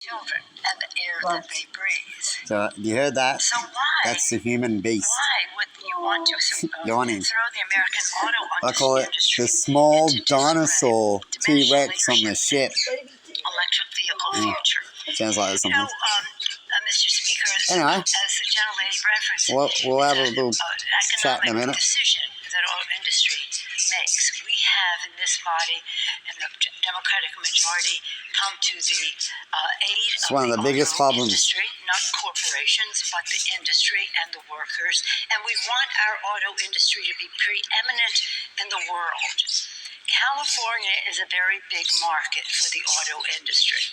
children and the air that they breathe. So you heard that? So why? That's the human beast. Why would you want to Yawning. throw the American auto I call it industry the small into dinosaur T-Rex on the ship. Electric vehicle future. Sounds like You something. know, Mr. Speaker, Anyway, as the gentlelady referenced, we'll have a little chat in a minute. decision that our industry makes. We have in this body, in the Democratic majority, come to the aid It's of one of the biggest problems. industry, not corporations, but the industry and the workers. And we want our auto industry to be preeminent in the world. California is a very big market for the auto industry.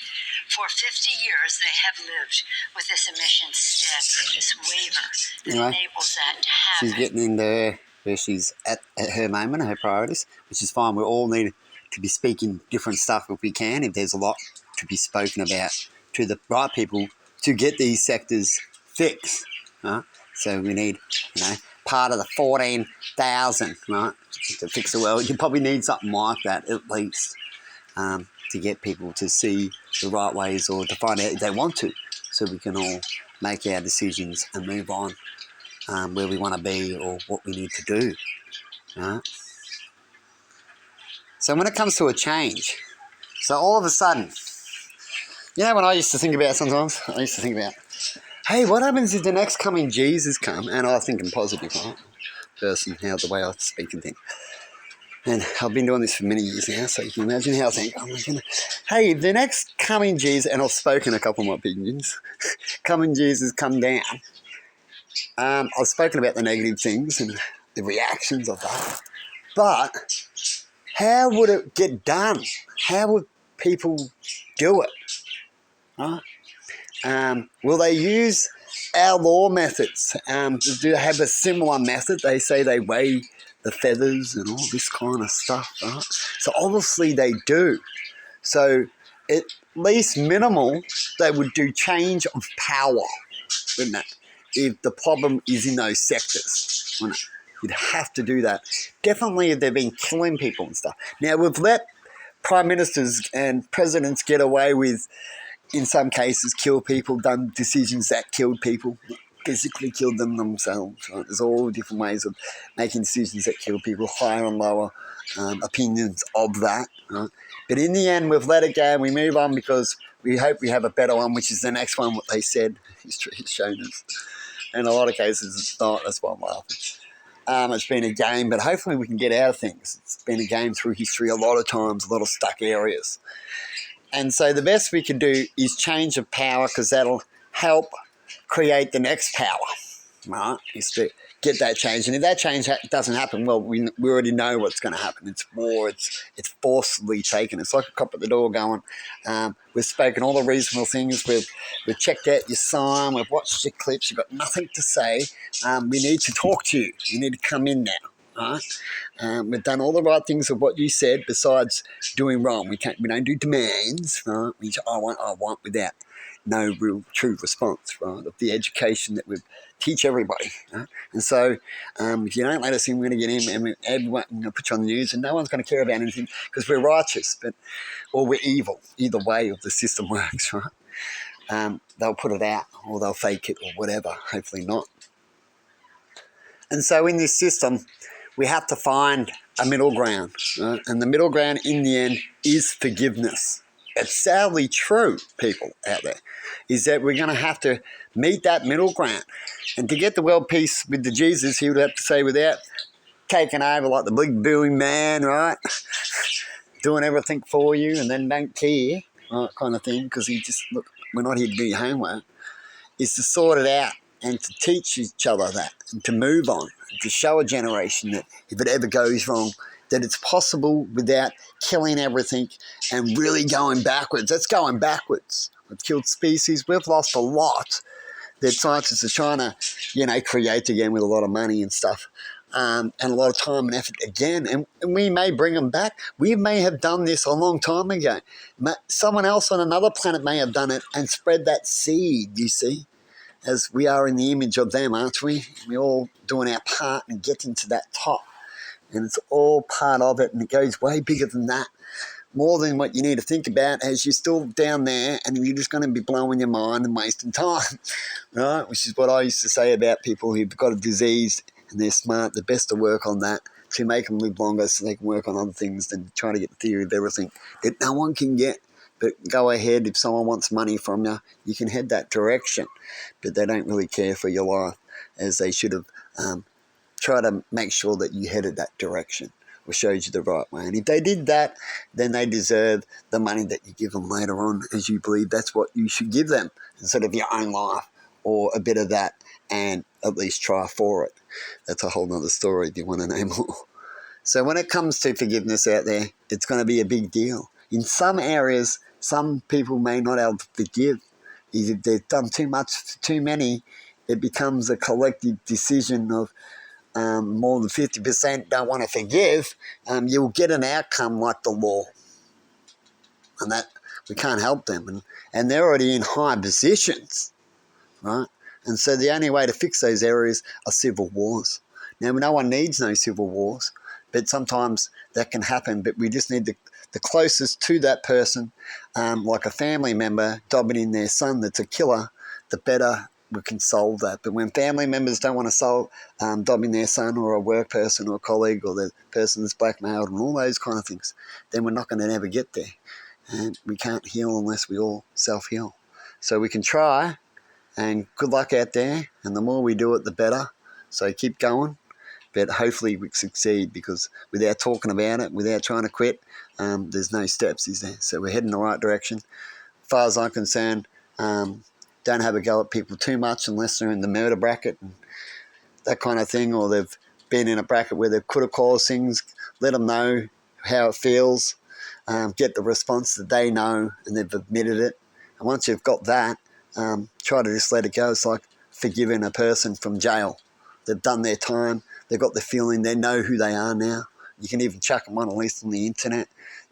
For 50 years, they have lived with this emissions standard, this waiver that enables that to happen. She's getting into where she's at her moment, her priorities, which is fine. We all need to be speaking different stuff if we can, if there's a lot to be spoken about to the right people to get these sectors fixed. Right? So we need, part of the 14,000, right, to fix the world. You probably need something like that at least to get people to see the right ways or to find out if they want to, so we can all make our decisions and move on where we want to be or what we need to do. Right? So when it comes to a change, so all of a sudden, when I used to think about sometimes, hey, what happens if the next coming Jesus come? And I was thinking positive, right? Person, how the way I speak and think. And I've been doing this for many years now, so you can imagine how I think. Oh my goodness. Hey, the next coming Jesus, and I've spoken a couple of my opinions, coming Jesus come down. I've spoken about the negative things and the reactions of that. But how would it get done? How would people do it? Right? Will they use our law methods? Do they have a similar method? They say they weigh the feathers and all this kind of stuff. Right? So obviously they do. So at least minimal, they would do change of power, wouldn't it? If the problem is in those sectors, wouldn't it? You'd have to do that. Definitely if they've been killing people and stuff. Now, we've let prime ministers and presidents get away with, in some cases, kill people, done decisions that killed people, physically killed them themselves. Right? There's all different ways of making decisions that kill people, higher and lower opinions of that. Right? But in the end, we've let it go and we move on because we hope we have a better one, which is the next one, what they said. History has shown us. In a lot of cases, it's not. That's why I'm laughing. It's been a game, but hopefully we can get out of things. It's been a game through history a lot of times, a lot of stuck areas. And so the best we can do is change of power because that'll help create the next power, right? Is to get that change. And if that change doesn't happen, well, we already know what's going to happen. It's war. It's forcibly taken. It's like a cop at the door going, we've spoken all the reasonable things. We've checked out your sign. We've watched your clips. You've got nothing to say. We need to talk to you. You need to come in now. Right? We've done all the right things of what you said besides doing wrong. We don't do demands, right? I want without no real true response, right, of the education that we teach everybody. Right? And so if you don't let us in, we're going to get in and everyone going to put you on the news and no one's going to care about anything because we're righteous or we're evil. Either way of the system works, right? They'll put it out or they'll fake it or whatever, hopefully not. And so in this system, we have to find a middle ground. Right? And the middle ground in the end is forgiveness. It's sadly true, people out there, is that we're going to have to meet that middle ground. And to get the world peace with the Jesus, he would have to say without taking over like the big booing man, right? Doing everything for you and then don't care, right, kind of thing, because he just, look, we're not here to do your homework, is to sort it out and to teach each other that and to move on, and to show a generation that if it ever goes wrong, that it's possible without killing everything and really going backwards. That's going backwards. We've killed species. We've lost a lot that scientists are trying to, create again with a lot of money and stuff and a lot of time and effort again. And we may bring them back. We may have done this a long time ago. Someone else on another planet may have done it and spread that seed, you see, as we are in the image of them, aren't we? We're all doing our part and getting to that top. And it's all part of it, and it goes way bigger than that. more than what you need to think about, as you're still down there and you're just going to be blowing your mind and wasting time, right? Which is what I used to say about people who've got a disease and they're smart. The best to work on that to make them live longer so they can work on other things than trying to get the theory of everything that no one can get. But go ahead, if someone wants money from you, you can head that direction. But they don't really care for your life, as they should have. Try to make sure that you headed that direction or showed you the right way. And if they did that, then they deserve the money that you give them later on, as you believe that's what you should give them instead of your own life or a bit of that, and at least try for it. That's a whole nother story if you want to know more. So when it comes to forgiveness out there, it's going to be a big deal. In some areas, some people may not be able to forgive. If they've done too much for too many, it becomes a collective decision of more than 50% don't want to forgive. You'll get an outcome like the law. And that we can't help them. And they're already in high positions, right? And so the only way to fix those areas are civil wars. Now, no one needs no civil wars, but sometimes that can happen. But we just need the closest to that person, like a family member dobbing in their son that's a killer, the better we can solve that. But when family members don't want to solve dobbing their son or a work person or a colleague or the person that's blackmailed and all those kind of things, then we're not going to ever get there. And we can't heal unless we all self-heal. So we can try, and good luck out there. And the more we do it, the better. So keep going. But hopefully we succeed, because without talking about it, without trying to quit, there's no steps, is there? So we're heading the right direction. As far as I'm concerned, don't have a go at people too much unless they're in the murder bracket and that kind of thing, or they've been in a bracket where they could have caused things. Let them know how it feels. Get the response that they know and they've admitted it. And once you've got that, try to just let it go. It's like forgiving a person from jail. They've done their time. They've got the feeling. They know who they are now. You can even chuck them on, at least on the internet.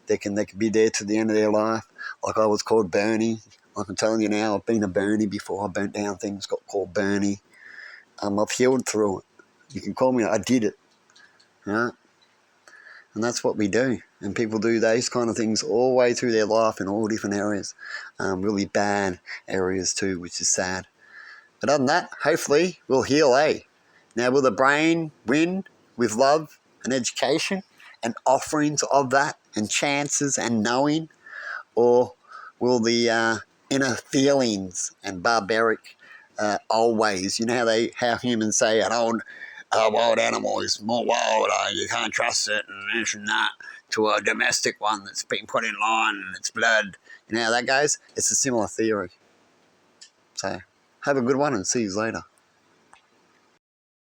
They can be there to the end of their life. Like I was called Bernie. Like I'm telling you now, I've been a Bernie before. I burnt down things, got called Bernie. I've healed through it. You can call me, I did it. Right? And that's what we do. And people do those kind of things all the way through their life in all different areas. Really bad areas too, which is sad. But other than that, hopefully we'll heal, eh? Now, will the brain win with love and education and offerings of that and chances and knowing? Or will the inner feelings and barbaric old ways, you know how humans say an old wild animal is more wild, you can't trust it and this and that, to a domestic one that's been put in line and it's blood. You know how that goes? It's a similar theory. So have a good one and see you later.